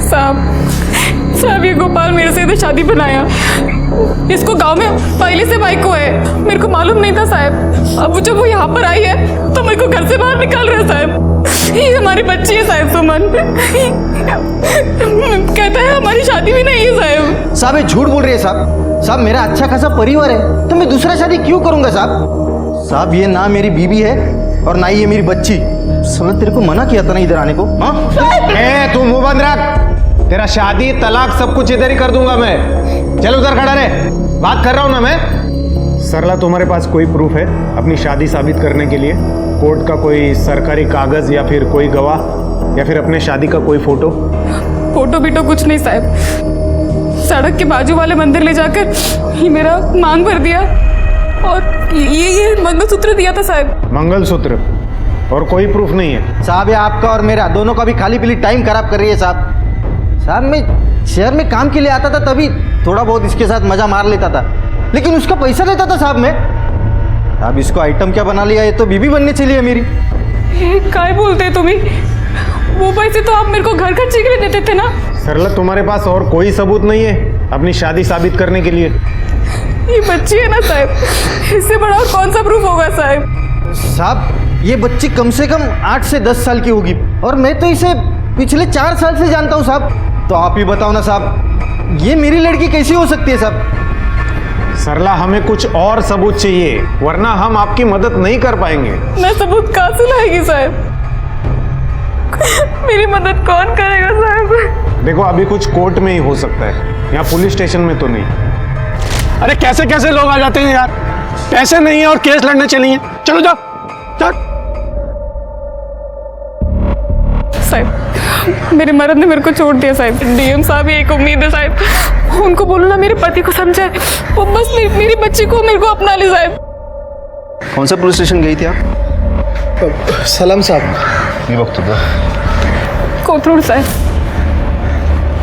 साहब ये गोपाल मेरे से इधर शादी बनाया। इसको गांव में पहले से भाई को है, मेरे को मालूम नहीं था साहब। अब जब वो यहाँ पर आई है तो मेरे को घर से बाहर निकाल रहा है साहब। ये हमारी बच्ची है साहब, सुमन। कहता है हमारी शादी भी नहीं है साहब। साहब ये झूठ बोल रही है साहब। साहब मेरा अच्छा खासा परिवार है तो मैं दूसरा शादी क्यों करूंगा साहब। साहब ये ना मेरी बीवी है और ना ही ये मेरी बच्ची। साला तेरे को मना किया था ना इधर आने को। हाँ तू मुंह बंद रख। तेरा शादी तलाक सब कुछ इधर ही कर दूंगा मैं। चल उधर खड़ा रहे, बात कर रहा हूं ना मैं। सरला तुम्हारे पास कोई प्रूफ है अपनी शादी साबित करने के लिए? कोर्ट का कोई सरकारी कागज या फिर कोई गवाह या फिर अपने शादी का कोई फोटो? फोटो बीटो कुछ नहीं साहब। सड़क के बाजू वाले मंदिर ले जाकर ये मेरा मांग भर दिया और ये मंगलसूत्र दिया था साहब। मंगलसूत्र और कोई प्रूफ नहीं है? साहब ये आपका और मेरा दोनों का भी खाली पीली टाइम खराब कर रही है साहब। साहब मैं शहर में काम के लिए आता था तभी थोड़ा बहुत इसके साथ मजा मार लेता था, लेकिन उसका पैसा देता था साहब मैं। अब इसको आइटम क्या बना लिया, ये तो बीबी बनने चली है मेरी। काय बोलते तुम्ही? वो पैसे तो आप मेरे को घर खर्चे के लिए देते थे ना। सरला तुम्हारे पास और कोई सबूत नहीं है अपनी शादी साबित करने के लिए? ये बच्ची है ना साहब, इससे बड़ा और कौन सा प्रूफ होगा साहब? साहब ये बच्ची कम से कम 8 से 10 साल की होगी और मैं तो इसे पिछले 4 साल से जानता हूँ साहब। तो आप ही बताओ ना साहब, ये मेरी लड़की कैसी हो सकती है साहब? सरला हमें कुछ और सबूत चाहिए वरना हम आपकी मदद नहीं कर पाएंगे। मैं सबूत कहाँ से लाएगी साहब? मेरी मदद कौन करेगा साहब? देखो अभी कुछ कोर्ट में ही हो सकता है, यहाँ पुलिस स्टेशन में तो नहीं। अरे कैसे कैसे लोग आ जाते हैं यार, पैसे नहीं है और केस लड़ने चली हैं। चलो जाओ जाओ। साहब मेरे मर्द ने मेरे को छोड़ दिया साहब। डीएम साहब एक उम्मीद है साहब, उनको बोलो ना मेरे पति को समझाए, वो बस मेरी बच्ची को मेरे को अपना ले साहब। कौन सा पुलिस स्टेशन गई थी आप? सलाम साहब। ये वक्त होगा कोथरूड साहब।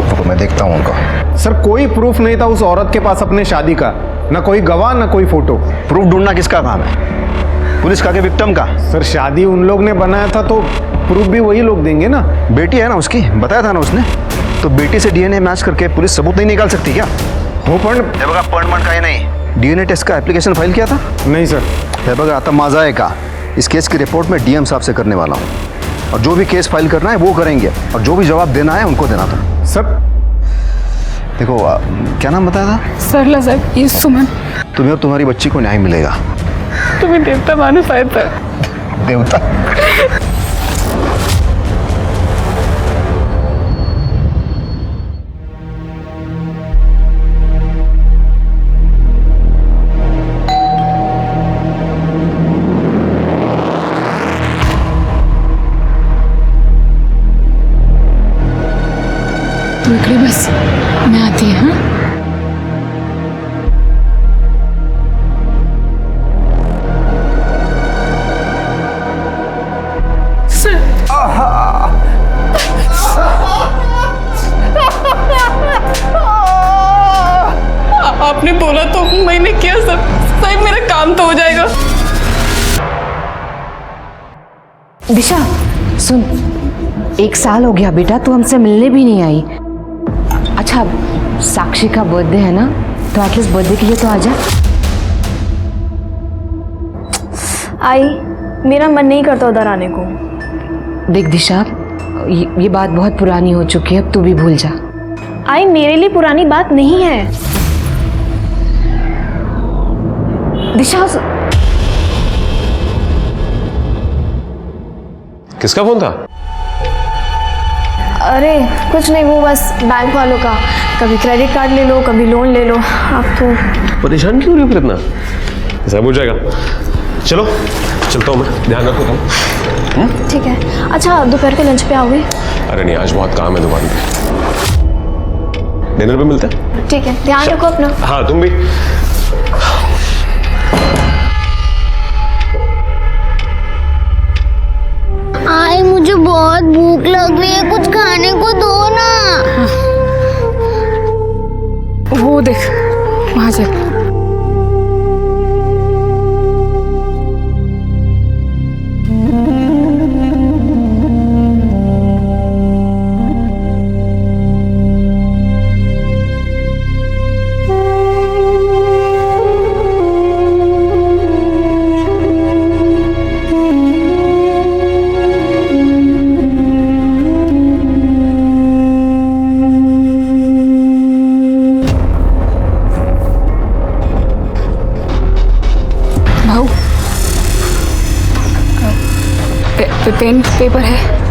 तो मैं देखता हूँ उनका। सर कोई प्रूफ नहीं था उस औरत के पास अपने शादी का, ना कोई गवाह ना कोई फोटो। प्रूफ ढूंढना किसका काम है? पुलिस का के विक्टिम का? सर शादी उन लोग ने बनाया था तो प्रूफ भी वही लोग देंगे ना। बेटी है ना उसकी, बताया था ना उसने। तो बेटी से डीएनए मैच करके पुलिस सबूत नहीं निकाल सकती क्या? हो पण बघा अपॉइंटमेंट का ही नहीं, डीएनए टेस्ट का एप्लीकेशन फाइल किया था? नहीं सर। है बघा आता माझा है का, इस केस की रिपोर्ट में डीएम साहब से करने वाला हूँ और जो भी केस फाइल करना है वो करेंगे और जो भी जवाब देना है उनको देना था। सर देखो क्या नाम बताया था? सरला साहब। ये सुमन। तुम्हें और तुम्हारी बच्ची को न्याय मिलेगा। तुम्हें देवता मानो शायद सर। देवता? निकली बस, मैं आती है। हाँ आपने बोला तो मैंने किया सब। साहब मेरा काम तो हो जाएगा। दिशा सुन, 1 साल हो गया बेटा, तू हमसे मिलने भी नहीं आई। अच्छा साक्षी का बर्थडे है ना, तो एटलीस्ट बर्थडे के लिए तो आजा। आई मेरा मन नहीं करता उधर आने को। देख दिशा, ये बात बहुत पुरानी हो चुकी है, अब तू भी भूल जा। आई मेरे लिए पुरानी बात नहीं है। दिशा किसका फोन था? अरे कुछ नहीं, वो बस बैंक वालों का। कभी क्रेडिट कार्ड ले लो, कभी लोन ले लो। आप तो परेशान क्यों रही हो फिर इतना? सब हो जाएगा। चलो चलता हूँ मैं, ध्यान रखो तुम। ठीक है। अच्छा दोपहर के लंच पे आओगे? अरे नहीं, आज बहुत काम है दुकान पे। डिनर पे मिलते हैं। ठीक है, ध्यान रखो अपना। हाँ तुम भी। आई मुझे बहुत भूख लग रही है, कुछ खाने को दो ना। वो देख वहां से। पेपर है।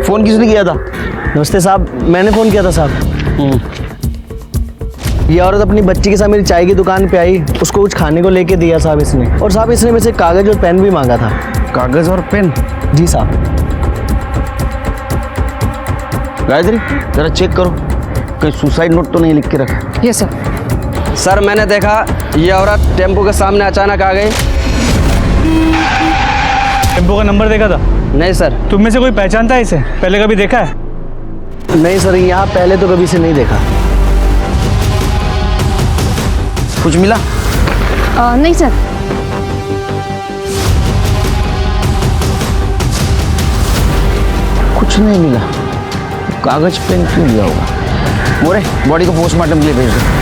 फोन किसने किया था? नमस्ते साहब, मैंने फोन किया था साहब। ये औरत अपनी बच्ची के साथ मेरी चाय की दुकान पे आई, उसको कुछ खाने को लेके दिया साहब इसने, और साहब इसने मेरे से कागज और पेन भी मांगा था। कागज और पेन? जी साहब। गायत्री जरा चेक करो, कहीं सुसाइड नोट तो नहीं लिख के रखा। Yes sir. सर मैंने देखा ये औरत टेम्पो के सामने अचानक आ गई। टेम्पो का नंबर देखा था? नहीं सर। तुम में से कोई पहचानता है इसे? पहले कभी देखा है? नहीं सर, यहाँ पहले तो कभी से नहीं देखा। कुछ मिला? नहीं सर। कुछ नहीं मिला। कागज पेन क्यों लिया होगा? मोरे, बॉडी को पोस्टमार्टम के लिए भेज दो।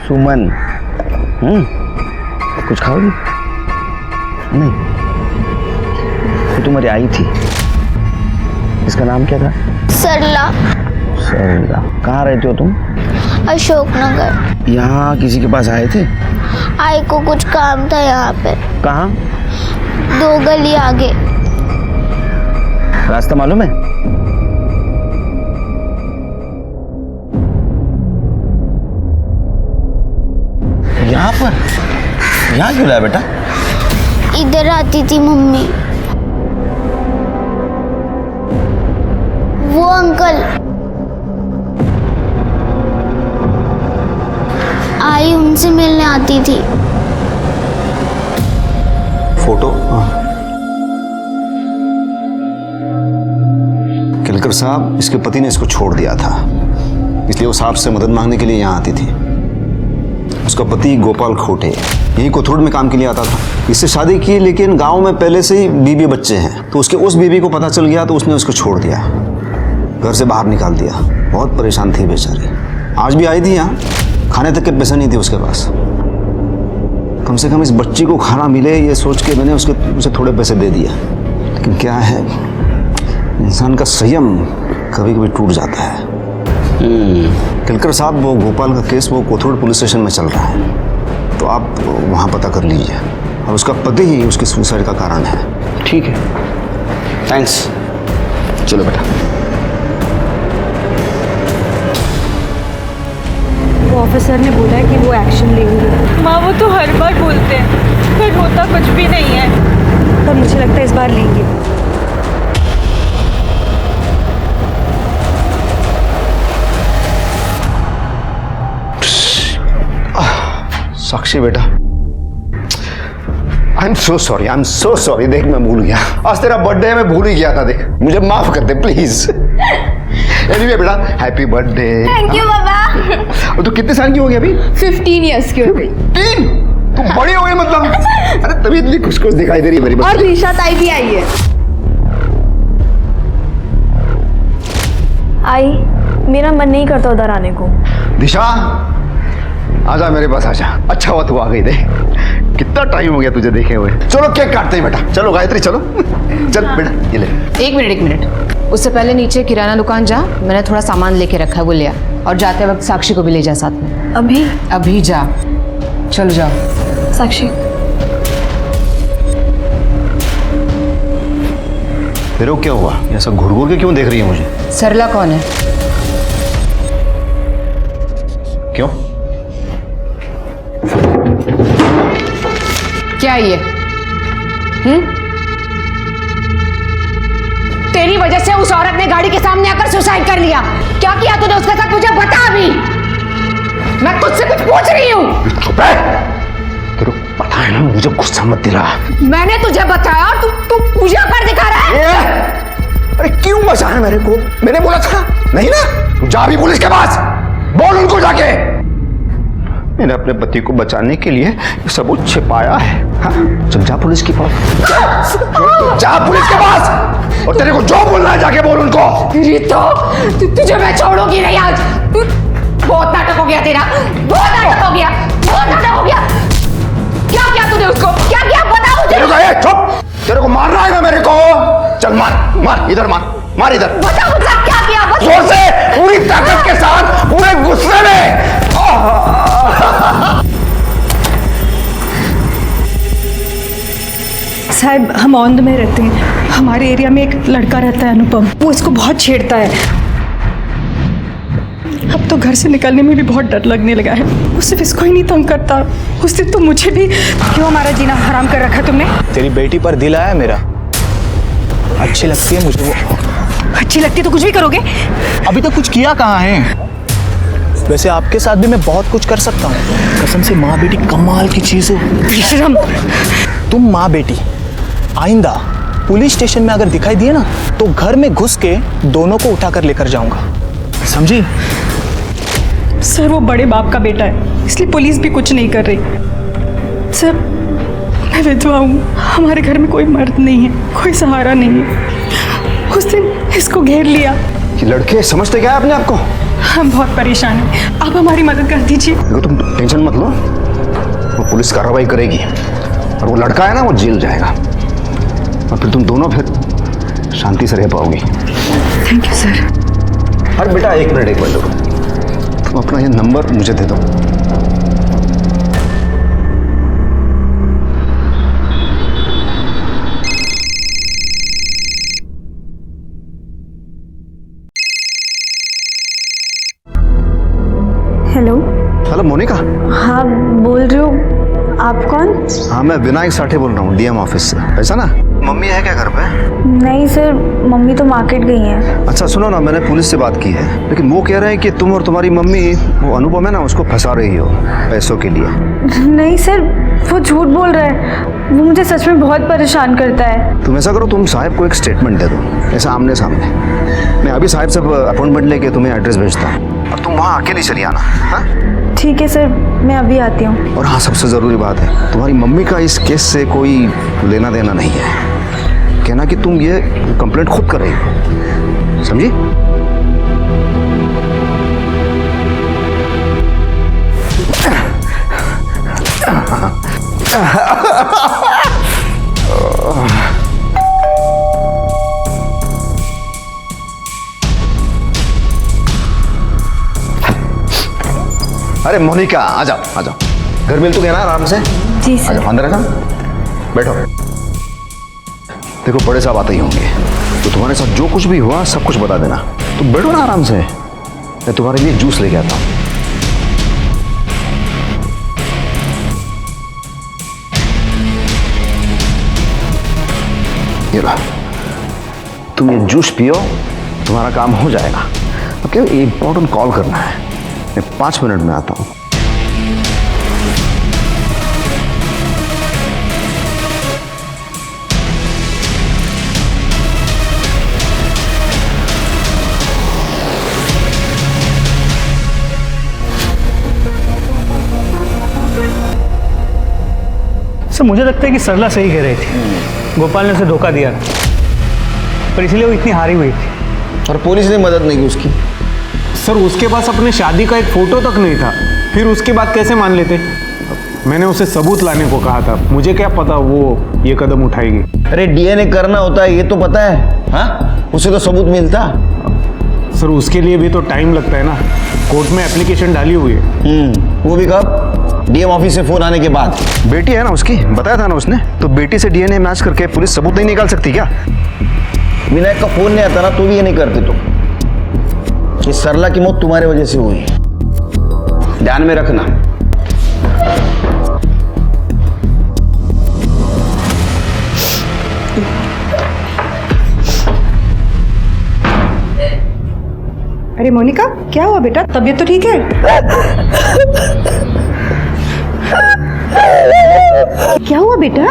सुमन, कुछ खाओगी? नहीं, वो तुम्हारी आई थी, इसका नाम क्या था? सरला। सरला। कहाँ रहते हो तुम? अशोकनगर। यहाँ किसी के पास आए थे? आई को कुछ काम था यहाँ पे। कहाँ? 2 गली आगे। रास्ता मालूम है? यहाँ पर? यहाँ क्यों लाया बेटा? इधर आती थी मम्मी। वो अंकल आई, उनसे मिलने आती थी। फोटो? केलकर साहब, इसके पति ने इसको छोड़ दिया था, इसलिए वो साहब से मदद मांगने के लिए यहाँ आती थी। उसका पति गोपाल खोटे यही कोथरूड में काम के लिए आता था। इससे शादी की, लेकिन गांव में पहले से ही बीवी बच्चे हैं, तो उसके उस बीवी को पता चल गया तो उसने उसको छोड़ दिया, घर से बाहर निकाल दिया। बहुत परेशान थी बेचारी। आज भी आई थी यहाँ, खाने तक के पैसे नहीं थे उसके पास। कम से कम इस बच्ची को खाना मिले ये सोच के मैंने उसे थोड़े पैसे दे दिया। लेकिन क्या है, इंसान का संयम कभी कभी टूट जाता है। केलकर साहब, वो गोपाल का केस वो कोथरूड पुलिस स्टेशन में चल रहा है, तो आप वहाँ पता कर लीजिए। और उसका पति ही उसके सुसाइड का कारण है। ठीक है, थैंक्स। चलो बेटा। वो ऑफिसर ने बोला है कि वो एक्शन लेंगे। माँ वो तो हर बार बोलते हैं, पर होता कुछ भी नहीं है। पर मुझे लगता है इस बार लेंगे। साक्षी बेटा, आई एम सो सॉरी। देख मैं भूल गया, आज तेरा बर्थडे है, मैं भूल ही गया था। देख मुझे माफ कर दे प्लीज। एनीवे बेटा, हैप्पी बर्थडे। थैंक यू बाबा। और तू कितने साल की हो गई अभी? 15 ईयर्स की हो गई। 15? तू बड़ी हो गई मतलब। अरे तभी इतनी खुश खुश दिखाई दे रही है मेरी बच्ची। और दिशा ताई भी आई है। आई, मेरा मन नहीं करता उधर आने को। दिशा, आजा मेरे पास आजा। अच्छा हुआ तू आ गई। दे कितना टाइम हो गया तुझे देखे हुए। चलो केक काटते हैं बेटा। चलो गायत्री चलो। चल बेटा ये ले। एक मिनट। उससे पहले नीचे किराना दुकान जा, मैंने थोड़ा सामान लेके रखा है, वो ले आ। और जाते वक्त साक्षी को भी ले जा साथ में। अभी जा। चलो जाओ। साक्षी, फिर वो क्या हुआ? ऐसा घूर घूर के क्यों देख रही है मुझे? सरला कौन है? क्यों? क्या ये? तेरी वजह से उस औरत ने गाड़ी के सामने आकर सुसाइड कर लिया। क्या किया तूने उसके साथ, मुझे बता अभी। मैं तुझसे कुछ पूछ रही हूँ। चुप है। तेरे को पता है ना, मुझे गुस्सा मत दिला। मैंने तुझे बताया और तू पूजा कर दिखा रहा है। अरे क्यों बचाया मेरे को? मैंने बोला था नहीं ना? तू जा भी पुलिस के पास, बोल उनको जाके। मैंने अपने पति को बचाने के लिए सबूत छिपाया है। हाँ? चल जा पुलिस के पास, जा पुलिस के पास, और तेरे को जो बोलना है जाके बोल उनको। तुझे मैं छोड़ूंगी नहीं आज। बहुत नाटक हो गया तेरा, बहुत नाटक हो गया, बहुत नाटक हो गया। क्या किया तूने उसको, क्या किया बता मुझे। चुप, तेरे को मारना है ना मेरे को? चल मार, मार इधर, मार इधर। बता मुझे क्या किया, बता। जोर से, पूरी ताकत के साथ, पूरे गुस्से में। साहब, हम औंध में रहते हैं। हमारे एरिया में एक लड़का रहता है अनुपम, वो इसको बहुत छेड़ता है। अब तो घर से निकलने में भी बहुत डर लगने लगा है। वो सिर्फ इसको ही नहीं तंग करता, उस दिन तो मुझे भी। क्यों हमारा जीना हराम कर रखा तुमने? तेरी बेटी पर दिल आया मेरा, अच्छी लगती है मुझे वो। अच्छी लगती तो कुछ भी करोगे। अभी तक कुछ किया कहाँ है? वैसे आपके साथ भी मैं बहुत कुछ कर सकता हूँ। कसम से माँ बेटी कमाल की चीज है। बेशरम। तुम माँ बेटी आइंदा पुलिस स्टेशन में अगर दिखाई दिए ना, तो घर में घुस के दोनों को उठाकर लेकर जाऊंगा, समझी? सर, वो बड़े बाप का बेटा है, इसलिए पुलिस भी कुछ नहीं कर रही। सर, मैं विधवा हूँ, हमारे घर में कोई मर्द नहीं है, कोई सहारा नहीं है। उस दिन इसको घेर लिया। ये लड़के समझते क्या है अपने आप को? हम बहुत परेशान हैं, आप हमारी मदद कर दीजिए। देखो, तुम टेंशन मत लो, वो पुलिस कार्रवाई करेगी, और वो लड़का है ना, वो जेल जाएगा, और फिर तुम दोनों फिर शांति से रह पाओगी। Thank you sir. अरे बेटा, एक मिनट रुको, तुम अपना ये नंबर मुझे दे दो। हेलो। हेलो मोनिका। हाँ, बोल रही हूँ। आप कौन? हाँ, मैं विनायक साठे बोल रहा हूँ, डीएम ऑफिस से। ऐसा ना, मम्मी है क्या घर पे? नहीं सर, मम्मी तो मार्केट गई हैं। अच्छा सुनो ना, मैंने पुलिस से बात की है, लेकिन वो कह रहे हैं कि तुम और तुम्हारी मम्मी, वो अनुपम है ना, उसको फंसा रही हो पैसों के लिए। नहीं सर, वो झूठ बोल रहा है, वो मुझे सच में बहुत परेशान करता है। तुम ऐसा करो, तुम साहब को एक स्टेटमेंट दे दो, ऐसा आमने सामने। मैं अभी साहब से अपॉइंटमेंट लेके तुम्हें एड्रेस भेजता हूँ, और तुम वहाँ अकेली चली आना। हाँ ठीक है सर, मैं अभी आती हूँ। और हाँ, सबसे ज़रूरी बात है, तुम्हारी मम्मी का इस केस से कोई लेना देना नहीं है। कहना कि तुम ये कंप्लेंट खुद कर रही हो, समझी? अरे मोनिका, आ जाओ आ जाओ, घर मिल तो गया ना आराम से? जी सर। अंदर है ना, बैठो। देखो, बड़े साहब आते ही होंगे, तो तुम्हारे साथ जो कुछ भी हुआ सब कुछ बता देना। तुम बैठो ना आराम से, मैं तुम्हारे लिए जूस लेके आता हूँ। ये लो, तुम ये जूस पियो, तुम्हारा काम हो जाएगा। ओके, इंपॉर्टेंट कॉल करना है, मैं 5 मिनट में आता हूँ। सर, मुझे लगता है कि सरला सही कह रही थी, गोपाल ने उसे धोखा दिया, पर इसलिए वो इतनी हारी हुई थी। और पुलिस ने मदद नहीं की उसकी। सर, उसके पास अपने शादी का एक फोटो तक नहीं था, फिर उसकी बात कैसे मान लेते? मैंने उसे सबूत लाने को कहा था, मुझे क्या पता वो ये कदम उठाएगी। अरे डीएनए करना होता है, ये तो पता है। हाँ, उसे तो सबूत मिलता। सर, उसके लिए भी तो टाइम लगता है ना, कोर्ट में एप्लीकेशन डाली हुई है। वो भी कब? डीएम ऑफिस से फोन आने के बाद। बेटी है ना उसकी, बताया था ना उसने, तो बेटी से डीएनए मैच करके पुलिस सबूत नहीं निकाल सकती क्या? विनायक का फोन नहीं आता ना, तो भी ये नहीं करते तुम। कि सरला की मौत तुम्हारे वजह से हुई, ध्यान में रखना। अरे मोनिका, क्या हुआ बेटा? तबीयत तो ठीक है? क्या हुआ बेटा?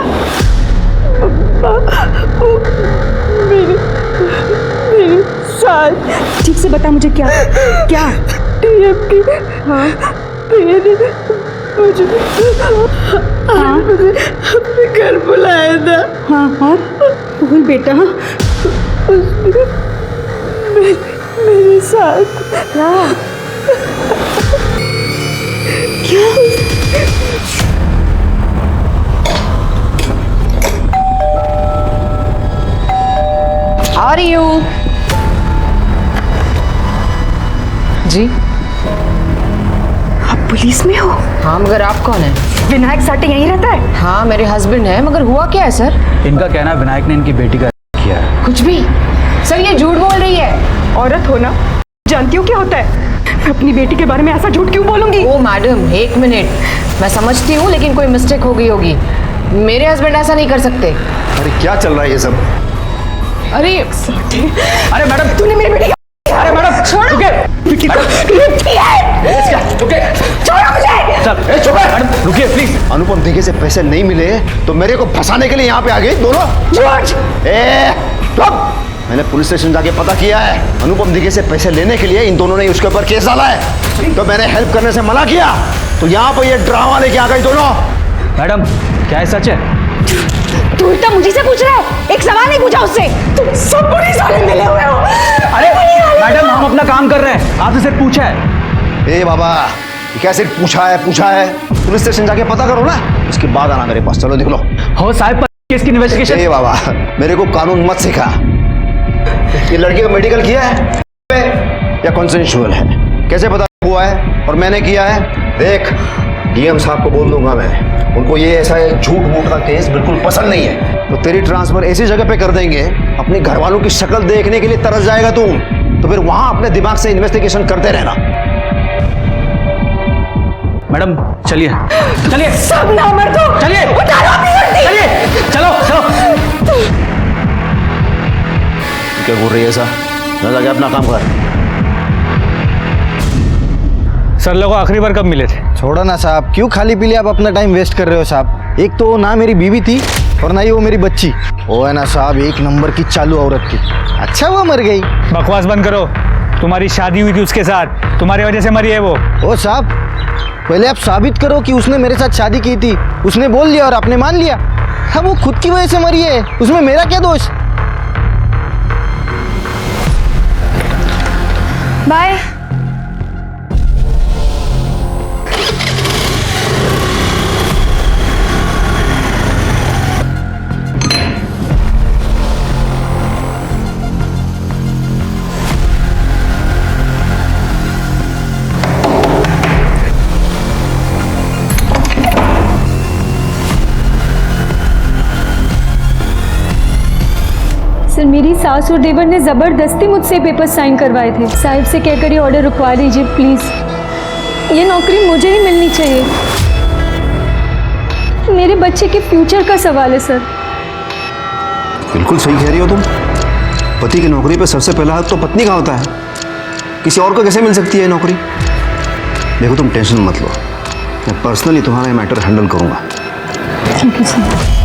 मेरी सास। ठीक से बता मुझे, क्या क्या? हाँ मुझे अपने घर बुलाया था। हाँ हाँ बोल बेटा। मेरे साथ क्या? आ रही हूँ जी। आप पुलिस में हो? हाँ, मगर आप कौन है? विनायक साटे यहीं रहता है? हाँ, मेरे हस्बैंड है, मगर हुआ क्या है सर? इनका कहना है विनायक ने इनकी बेटी का किया है। कुछ भी सर, ये झूठ बोल रही है। औरत हो ना, जानती हो क्या होता है? मैं अपनी बेटी के बारे में ऐसा झूठ क्यों बोलूंगी? ओ मैडम, एक मिनट, मैं समझती हूँ, लेकिन कोई मिस्टेक हो गई होगी। मेरे हस्बैंड ऐसा नहीं कर सकते। अरे क्या चल रहा है ये सब? अरे मैडम, तूने मेरी बेटी। अरे मैडम छोड़ो। रुकिए प्लीज। अनुपम दिघे से पैसे नहीं मिले तो मेरे को फंसाने के लिए यहाँ पे आ गए दोनों। मैंने पुलिस स्टेशन जाके पता किया है, अनुपम दिघे से पैसे लेने के लिए इन दोनों ने उसके ऊपर केस डाला है। तो मैंने हेल्प करने से मना किया, तो यहाँ पर ये ड्रामा लेके आ गई दोनों। मैडम क्या है सच है? तू उल्टा मुझे से पूछ रहा है? एक सवाल नहीं पूछा उससे। तुम सब पुलिस वाले मिले हुए हो। अरे मैडम, हम अपना काम कर रहे हैं, आपसे सिर्फ पूछा है। ए बाबा, क्या सिर्फ पूछा है? पुलिस स्टेशन जाके पता करो ना, उसके बाद आना मेरे पास। चलो देख लो। हो साहब, केस की इन्वेस्टिगेशन। ए बाबा, मेरे को कानून मत सिखा। ये लड़की का मेडिकल किया है या कॉन्सेंशुअल है, कैसे पता हुआ है और मैंने किया है? देख, डीएम साहब को बोल दूंगा मैं, उनको ये ऐसा झूठ मूठ का केस बिल्कुल पसंद नहीं है। तो तेरी ट्रांसफर ऐसी जगह पे कर देंगे, अपने घर वालों की शक्ल देखने के लिए तरस जाएगा तू। तो फिर वहां अपने दिमाग से इन्वेस्टिगेशन करते रहना। मैडम चलिए चलिए, सब ना मर दो। चलिए उतारो अपनी वर्दी। चलिए, चलो चलो। क्या बोल रही है ऐसा? ना जाके अपना काम कर। सर लोगों आखिरी बार कब मिले थे? छोड़ो ना साहब, क्यों खाली पीली आप अपना टाइम वेस्ट कर रहे हो साहब? एक तो ना मेरी बीवी थी और ना ही वो मेरी बच्ची। वो है ना साहब, एक नंबर की चालू औरत थी। अच्छा वो मर गई। बकवास बंद करो। तुम्हारी शादी हुई थी उसके साथ, तुम्हारी वजह से मरी है वो। ओ साहब, पहले आप साबित करो कि उसने मेरे साथ शादी की थी। उसने बोल लिया और आपने मान लिया। हाँ, वो खुद की वजह से मरी है, उसमें मेरा क्या दोष? बाय। सर, मेरी सास और देवर ने ज़बरदस्ती मुझसे पेपर साइन करवाए थे। साहिब से कहकर ये ऑर्डर रुकवा दीजिए प्लीज़। ये नौकरी मुझे ही मिलनी चाहिए। मेरे बच्चे के फ्यूचर का सवाल है सर। बिल्कुल सही कह रही हो तुम। पति की नौकरी पे सबसे पहला हक तो पत्नी का होता है। किसी और को कैसे मिल सकती है नौकरी? देखो तुम टेंशन मत लो, मैं पर्सनली तुम्हारा ये मैटर हैंडल करूंगा। Thank you sir.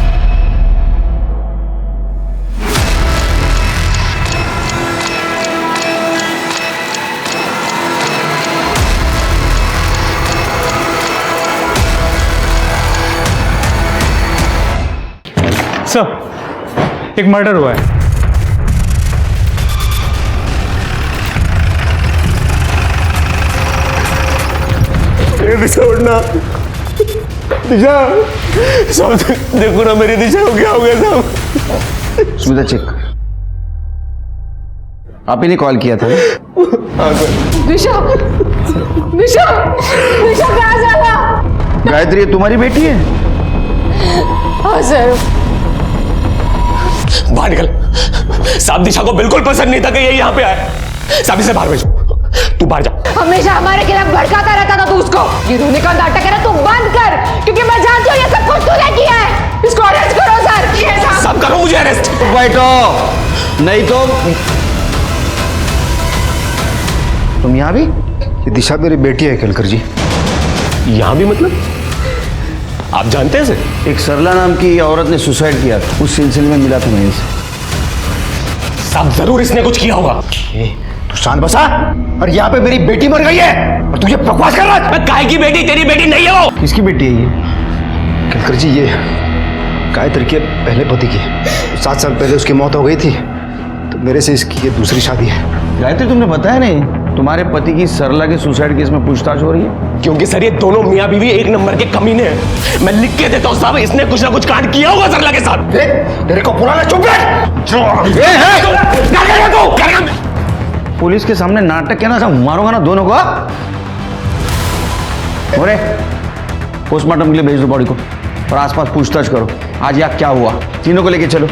सर, एक मर्डर हुआ है। छोड़ना दिशा, सब देखो ना मेरी दिशा को क्या हो गया साहब। सुविधा चेक, आप ही ने कॉल किया था ना? दिशा, दिशा, दिशा कहाँ जाना? गायत्री, ये तुम्हारी बेटी है? हाँ सर। बाहर निकल। साहब दिशा को बिल्कुल पसंद नहीं था कि ये यहाँ पे आए। साहब इसे बाहर भेजो, तू बाहर जा। हमेशा हमारे खिलाफ भड़काता रहता था तू उसको। ये रोने का नाटक है ना, तू बंद कर, क्योंकि मैं जानती हूँ ये सब कुछ तूने किया है। इसको अरेस्ट करो सर। सब करो मुझे अरेस्ट। बैठो, नहीं तो तुम यहाँ भी? ये दिशा मेरी बेटी है केलकर जी। यहाँ भी मतलब? आप जानते हैं इसे? एक सरला नाम की औरत ने सुसाइड किया था, उस सिलसिले में मिला था मैं इसे। साहब जरूर इसने कुछ किया होगा। तू शांत बसा। और यहाँ पे मेरी बेटी मर गई है और तू ये बकवास कर रहा है। काय की बेटी? तेरी बेटी नहीं है वो। किसकी बेटी है ये? केलकर जी ये गायत्री के पहले पति की 7 साल पहले उसकी मौत हो गई थी, तो मेरे से इसकी ये दूसरी शादी है। गायत्री तुमने बताया नहीं तुम्हारे पति की सरला के सुसाइड केस में पूछताछ हो रही है? क्योंकि सर ये दोनों मियाँ बीवी एक नंबर के कमीने हैं। मैं लिख के देता हूँ साहब, इसने कुछ ना कुछ कांड किया होगा सरला के साथ। तेरे को पुराना चुप पुलिस के सामने नाटक के ना सब मारूंगा ना दोनों को। अरे पोस्टमार्टम के लिए भेज दो बॉडी को और आसपास पूछताछ करो आज यहाँ क्या हुआ, तीनों को लेके चलो।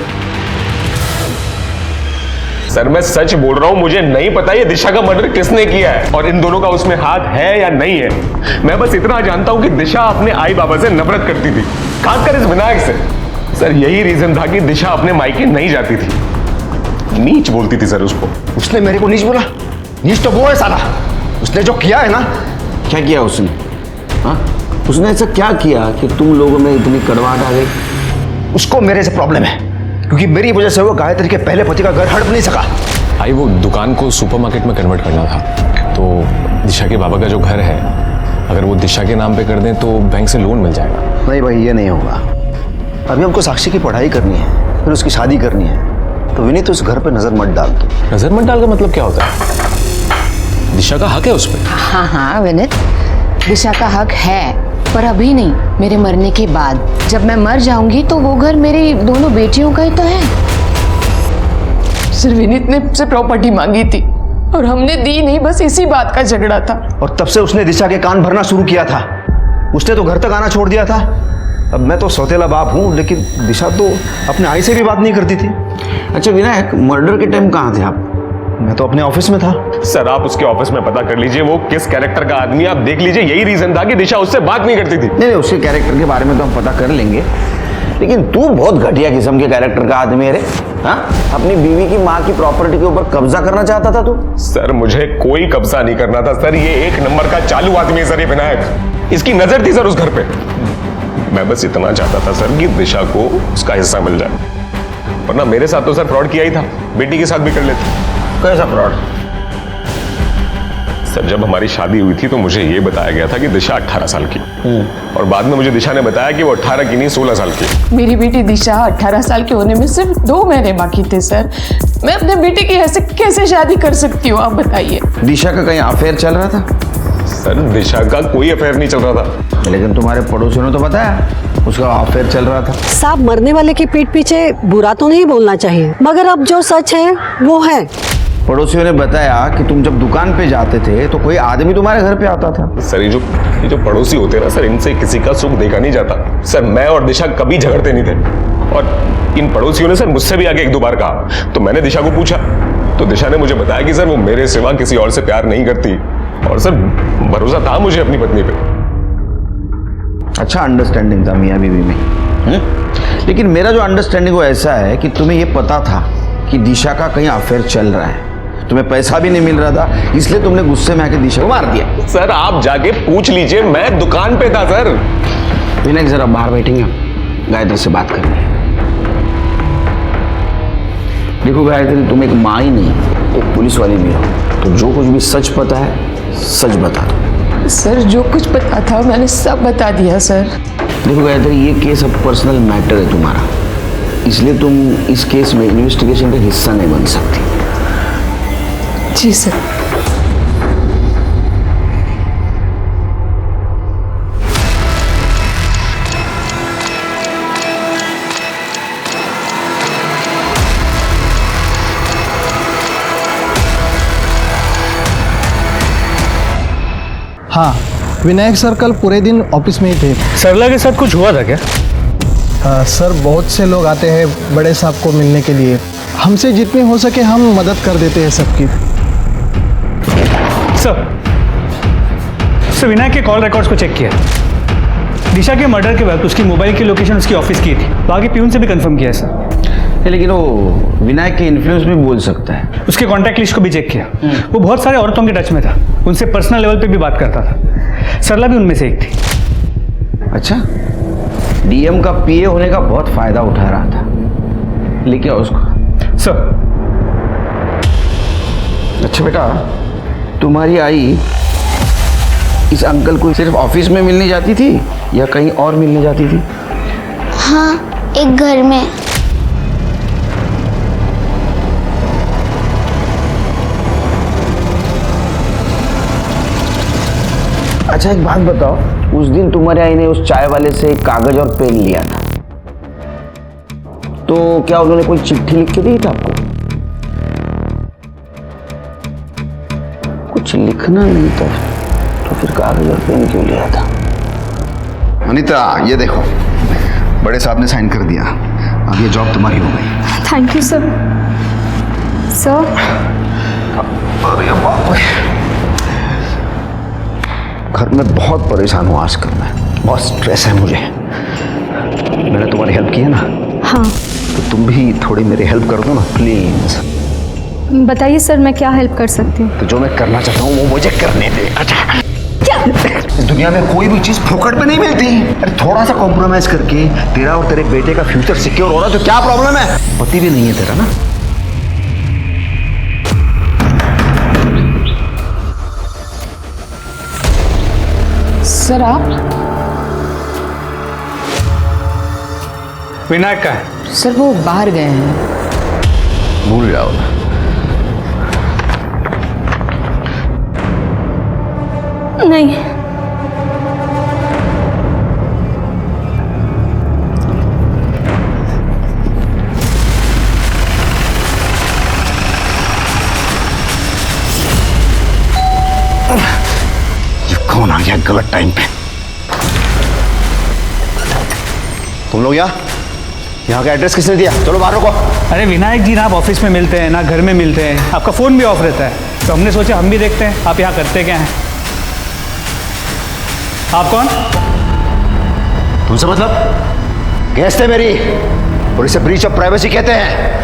सर मैं सच बोल रहा हूं, मुझे नहीं पता ये दिशा का मर्डर किसने किया है और इन दोनों का उसमें हाथ है या नहीं है। मैं बस इतना जानता हूं कि दिशा अपने आई बाबा से नफरत करती थी, खासकर इस विनायक से। सर यही रीजन था कि दिशा अपने मायके नहीं जाती थी, नीच बोलती थी सर उसको। उसने मेरे को नीच बोला? नीच तो वो है साला, उसने जो किया है ना। क्या किया उसने? हाँ उसने ऐसा क्या किया कि तुम लोगों में इतनी कड़वाहट आ गई? उसको मेरे से प्रॉब्लम है क्योंकि मेरी वजह से वो गायत्री के पहले पति का घर हड़प नहीं सका। भाई वो दुकान को सुपरमार्केट में कन्वर्ट करना था, तो दिशा के बाबा का जो घर है अगर वो दिशा के नाम पे कर दें तो बैंक से लोन मिल जाएगा। नहीं भाई ये नहीं होगा। अभी हमको साक्षी की पढ़ाई करनी है, फिर उसकी शादी करनी है, तो विनीत उस घर पे नजर मत डाल दो। नजर मत डाल का मतलब क्या होता है? दिशा का हक है उस पर। हाँ हाँ विनीत, दिशा का हक है, पर अभी नहीं, मेरे मरने के बाद। जब मैं मर जाऊंगी तो वो घर मेरी दोनों बेटियों का ही तो है। सिर्फ विनीत ने मुझसे प्रॉपर्टी मांगी थी और हमने दी नहीं, बस इसी बात का झगड़ा था। और तब से उसने दिशा के कान भरना शुरू किया था। उसने तो घर तक आना छोड़ दिया था। अब मैं तो सौतेला बाप हूँ, लेकिन दिशा तो अपने आई से भी बात नहीं करती थी। अच्छा विनायक, मर्डर के टाइम कहाँ थे आप? मैं तो अपने ऑफिस में था। सर आप उसके ऑफिस में पता कर लीजिए वो किस कैरेक्टर का आदमी, आप देख लीजिए। यही रीजन था कि दिशा उससे बात नहीं करती थी। नहीं उसके कैरेक्टर के बारे में तो हम पता कर लेंगे, लेकिन तू बहुत घटिया किस्म के कैरेक्टर का आदमी है रे। हाँ अपनी बीवी की माँ की प्रॉपर्टी के ऊपर कब्जा करना चाहता था तू? सर मुझे कोई कब्जा नहीं करना था सर, ये एक नंबर का चालू आदमी है सर ये विनायक। इसकी नजर थी सर उस घर पे। मैं बस इतना चाहता था सर कि दिशा को उसका हिस्सा मिल जाए, वरना मेरे साथ तो सर फ्रॉड किया ही था, बेटी के साथ भी कर लेते। कैसा फ्रॉड? सर जब हमारी शादी हुई थी तो मुझे ये बताया गया था कि दिशा 18 साल की, और बाद में मुझे दिशा ने बताया कि वो 18 की नहीं 16 साल की। मेरी बेटी दिशा 18 साल के होने में सिर्फ 2 महीने बाकी थे सर। मैं अपने बेटे की ऐसे कैसे शादी कर सकती हूँ, आप बताइए। दिशा का कहीं अफेयर चल रहा था? सर दिशा का कोई अफेयर नहीं चल रहा था। लेकिन तुम्हारे पड़ोसियों ने तो बताया उसका अफेयर चल रहा था। साहब मरने वाले की पीठ पीछे बुरा तो नहीं बोलना चाहिए, मगर अब जो सच है वो है। पड़ोसियों ने बताया कि तुम जब दुकान पे जाते थे तो कोई आदमी तुम्हारे घर पे आता था। सर ये जो पड़ोसी होते हैं ना सर, इनसे किसी का सुख देखा नहीं जाता। सर मैं और दिशा कभी झगड़ते नहीं थे, और इन पड़ोसियों ने सर मुझसे भी आगे 1-2 बार कहा, तो मैंने दिशा को पूछा तो दिशा ने मुझे बताया कि सर वो मेरे सिवा किसी और से प्यार नहीं करती, और सर भरोसा था मुझे अपनी पत्नी पे। अच्छा अंडरस्टैंडिंग था मियाँ बीवी में। लेकिन मेरा जो अंडरस्टैंडिंग वो ऐसा है कि तुम्हें ये पता था कि दिशा का कहीं अफेयर चल रहा है, तुम्हें पैसा भी नहीं मिल रहा था, इसलिए तुमने गुस्से में आके दिशा को मार दिया। सर आप जाके पूछ लीजिए, मैं दुकान पे था सर। विनायक जरा बाहर बैठेंगे, गायत्री से बात करनी है। देखो गायत्री, तुम एक माँ ही नहीं एक पुलिस वाली भी हो, तो जो कुछ भी सच पता है सच बता दो। सर जो कुछ पता था मैंने सब बता दिया सर। देखो गायत्री, ये केस अब पर्सनल मैटर है तुम्हारा, इसलिए तुम इस केस में इन्वेस्टिगेशन का हिस्सा नहीं बन सकती। जी सर। हाँ विनायक सर कल पूरे दिन ऑफिस में ही थे। सरला के साथ कुछ हुआ था क्या? सर बहुत से लोग आते हैं बड़े साहब को मिलने के लिए, हमसे जितनी हो सके हम मदद कर देते हैं सबकी। सर विनायक के कॉल रिकॉर्ड्स को चेक किया, दिशा के मर्डर के वक्त उसकी मोबाइल की लोकेशन उसकी ऑफिस की थी, बाकी प्यून से भी कंफर्म किया है सर। लेकिन वो विनायक के इन्फ्लुएंस भी बोल सकता है। उसके कॉन्टैक्ट लिस्ट को भी चेक किया, वो बहुत सारे औरतों के टच में था, उनसे पर्सनल लेवल पे भी बात करता था। सरला भी उनमें से एक थी। अच्छा, डीएम का पीए होने का बहुत फायदा उठा रहा था, लेकिन उसको सर। अच्छा बेटा, तुम्हारी आई इस अंकल को सिर्फ ऑफिस में मिलने जाती थी या कहीं और मिलने जाती थी? हाँ, एक घर में। अच्छा एक बात बताओ, उस दिन तुम्हारे आई ने उस चाय वाले से एक कागज और पेन लिया था, तो क्या उन्होंने कोई चिट्ठी लिख के दी था आपको? कुछ लिखना नहीं था तो फिर कागज और पेन क्यों लिया था? अनीता, ये देखो, बड़े साहब ने साइन कर दिया, अब ये जॉब तुम्हारी हो गई। Thank you sir. सर, अरे बाप रे, घर में बहुत परेशान हूँ आजकल मैं, बहुत स्ट्रेस है मुझे। मैंने तुम्हारी हेल्प की है ना? हाँ। तो तुम भी थोड़ी मेरी हेल्प कर दो ना प्लीज। बताइए सर, मैं क्या हेल्प कर सकती हूँ? तो जो मैं करना चाहता हूँ वो मुझे करने दे। अच्छा, इस दुनिया में कोई भी चीज फोकट पे नहीं मिलती। अरे थोड़ा सा कॉम्प्रोमाइज करके तेरा और तेरे बेटे का फ्यूचर सिक्योर हो रहा तो क्या प्रॉब्लम है? पति भी नहीं है तेरा ना? सर आप? विनायक का है सर, वो बाहर गए हैं। भूल जाओ। नहीं। कौन आ गया गलत टाइम पे? तुम लोग यहाँ का एड्रेस किसने दिया? चलो बाहर रुको। अरे विनायक जी, ना आप ऑफिस में मिलते हैं ना घर में मिलते हैं, आपका फ़ोन भी ऑफ रहता है, तो हमने सोचा हम भी देखते हैं आप यहाँ करते क्या हैं। आप कौन? तुमसे मतलब? गेस्ट है मेरी, और इसे ब्रीच ऑफ प्राइवेसी कहते हैं।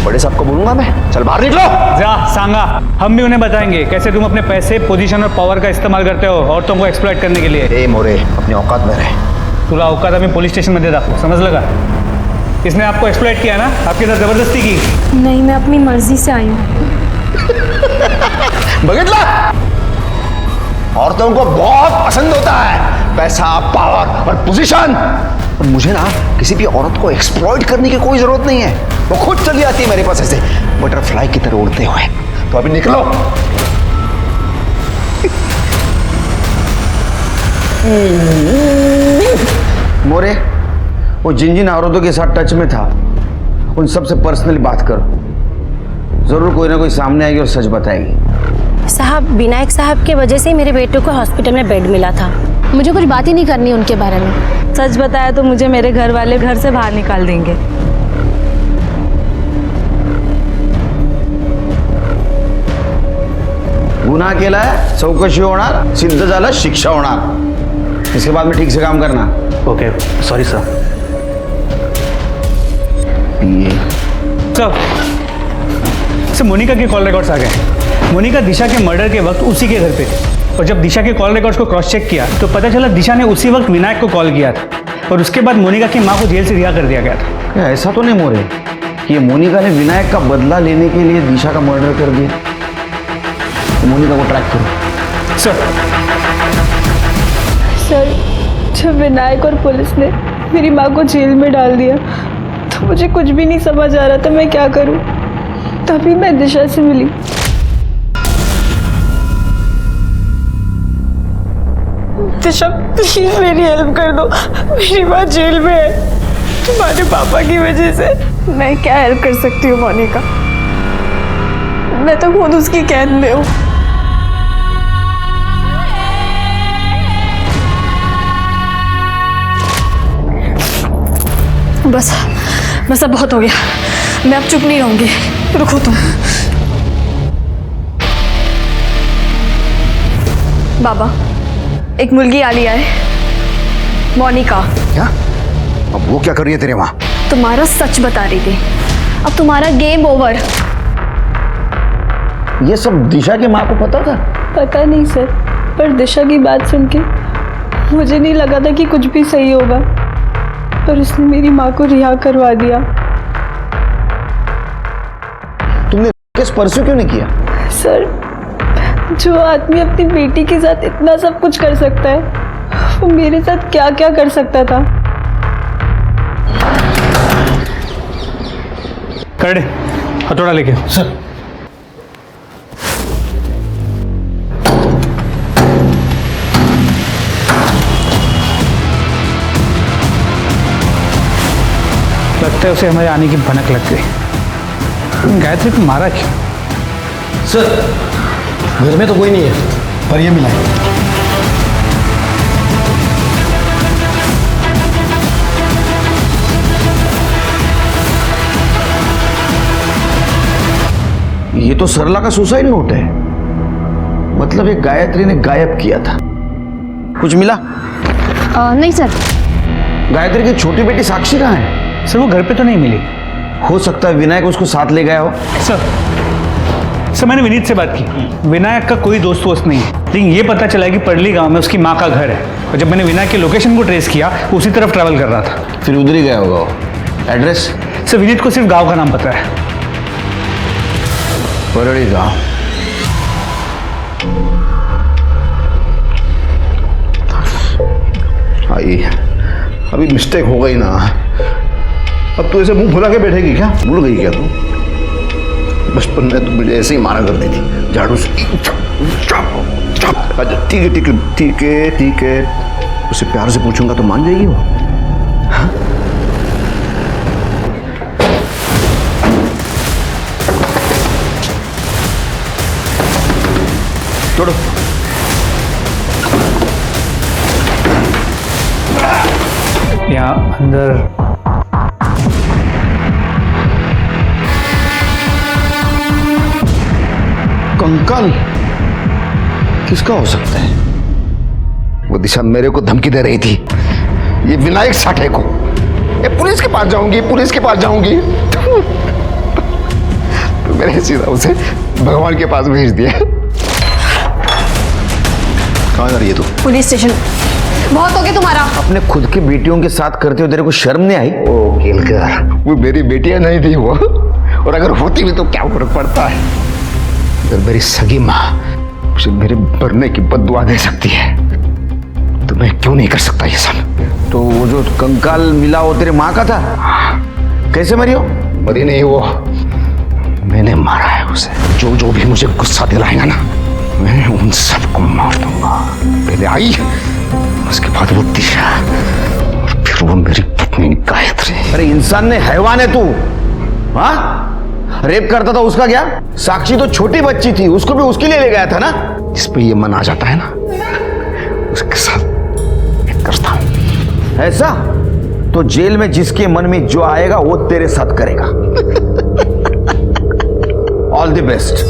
बड़े साहब को बोलूंगा मैं, चल बाहर निकलो। जा सांगा, हम भी उन्हें बताएंगे कैसे तुम अपने पैसे, पोजीशन और पावर का इस्तेमाल करते हो औरतों को एक्सप्लॉइट करने के लिए। ए मोरे, अपने औकात में रहे। तुला औकात हमें पुलिस स्टेशन में दे दाखो, समझ लगा? इसने आपको एक्सप्लॉइट किया ना, आपके साथ जबरदस्ती की? नहीं, मैं अपनी मर्जी से आई हूँ। बघितला, औरतों को बहुत पसंद होता है पैसा, पावर और पोजीशन। और मुझे ना किसी भी औरत को एक्सप्लॉइट करने की कोई जरूरत नहीं है, वो खुद चली आती है मेरे पास ऐसे बटरफ्लाई की तरह उड़ते हुए। तो अभी निकलो। मोरे, वो जिन जिन औरतों के साथ टच में था उन सबसे पर्सनली बात करो, जरूर कोई ना कोई सामने आएगी और सच बताएगी। साहब, विनायक साहब के वजह से ही मेरे बेटे को हॉस्पिटल में बेड मिला था। मुझे कुछ बात ही नहीं करनी उनके बारे में। सच बताया तो मुझे मेरे घर वाले घर से बाहर निकाल देंगे। गुन्हा केला है, चौकशी होणार, सिद्ध झालं शिक्षा होणार। इसके बाद में ठीक से काम करना। Okay, sorry sir. Sir, Monika के कॉल रिकॉर्ड्स आ गए। मोनिका दिशा के मर्डर के वक्त उसी के घर पे थी, और जब दिशा के कॉल रिकॉर्ड्स को क्रॉस चेक किया तो पता चला दिशा ने उसी वक्त विनायक को कॉल किया था, और उसके बाद मोनिका की माँ को जेल से रिहा कर दिया गया था। क्या ऐसा तो नहीं मोरे कि ये मोनिका ने विनायक का बदला लेने के लिए दिशा का मर्डर कर दिया? तो मोनिका को ट्रैक करो। सर, जब विनायक और पुलिस ने मेरी माँ को जेल में डाल दिया तो मुझे कुछ भी नहीं समझ आ रहा था मैं क्या करूं। तभी मैं दिशा से मिली। दिशा, प्लीज मेरी हेल्प कर दो, मेरी माँ जेल में है तुम्हारे पापा की वजह से। मैं क्या हेल्प कर सकती हूँ मोनिका, मैं तो खुद उसकी कैद में हूँ। बस बस, अब बहुत हो गया, मैं अब चुप नहीं रहूंगी। रुको तुम। बाबा, एक मुलगी आलिया है, मोनिका। क्या? अब वो क्या कर रही है तेरे वहां? तुम्हारा सच बता रही थी। अब तुम्हारा गेम ओवर। ये सब दिशा की माँ को पता था? पता नहीं सर, पर दिशा की बात सुन के मुझे नहीं लगा था कि कुछ भी सही होगा, पर उसने मेरी माँ को रिहा करवा दिया। तुमने केस परस्यू क्यों नहीं किया? सर, जो आदमी अपनी बेटी के साथ इतना सब कुछ कर सकता है, वो मेरे साथ क्या क्या कर सकता था। कर दे, हथौड़ा लेके। सर लगता है उसे हमारे आने की भनक लग गई। गायत्री को मारा क्यों? सर, घर में तो कोई नहीं है, पर ये मिला है। ये तो सरला का सुसाइड नोट है। मतलब ये गायत्री ने गायब किया था। कुछ मिला? नहीं सर। गायत्री की छोटी बेटी साक्षी कहाँ है? सर वो घर पे तो नहीं मिली। हो सकता है विनायक उसको साथ ले गया हो। सर मैंने विनीत से बात की। विनायक का कोई दोस्त वोस्त नहीं है, लेकिन ये पता चला कि पड़ली गांव में उसकी माँ का घर है, और जब मैंने विनायक के लोकेशन को ट्रेस किया, उसी तरफ ट्रैवल कर रहा था। फिर उधर ही गया होगा वो। एड्रेस? सर विनीत को सिर्फ गांव का नाम पता है। परड़ी गांव। आई, अभी मिस्टेक हो गई ना। अब तू ऐसे मुंह फुला के बैठेगी क्या? भूल गई क्या तू? बचपन में तू मुझे ऐसे ही मारा करती थी, झाड़ू से। अच्छा ठीक है ठीक है ठीक है ठीक है, उसे प्यार से पूछूंगा तो मान जाएगी वो। हाँ? छोड़ो। यहाँ अंदर कंकाल किसका हो सकता है? वो दिशा मेरे को धमकी दे रही थी, ये विनायक साठे को। ये पुलिस के पास जाऊंगी, पुलिस के पास जाऊंगी। तो मैंने सीधा उसे भगवान के पास भेज दिया। कहाँ जा रही है तू? Police station. बहुत हो गया तुम्हारा। अपने खुद की बेटियों के साथ करते हो, तेरे को शर्म नहीं आई? ओ केलकर, वो मेरी बेटियां नहीं थी वो, और अगर होती भी तो क्या फर्क पड़ता है? अगर मेरी सगी माँ उसे मेरे मरने की बद्दुआ दे सकती है, तो मैं क्यों नहीं कर सकता ये सब? तो वो जो कंकाल मिला वो तेरे माँ का था? कैसे मरी हो? मरी नहीं वो, मैंने मारा है उसे। जो जो भी मुझे गुस्सा दिलाएगा ना, मैं उन सबको मार दूंगा। पहले आई, उसके बाद वो दिशा, और फिर वो मेरी पत्नी गायत्री। अरे इंसान ने हैवान है तू। हाँ, रेप करता था उसका क्या? साक्षी तो छोटी बच्ची थी, उसको भी उसके लिए ले गया था ना। इस पे ये मन आ जाता है ना, उसके साथ करता हूं। ऐसा तो जेल में जिसके मन में जो आएगा वो तेरे साथ करेगा। All the best.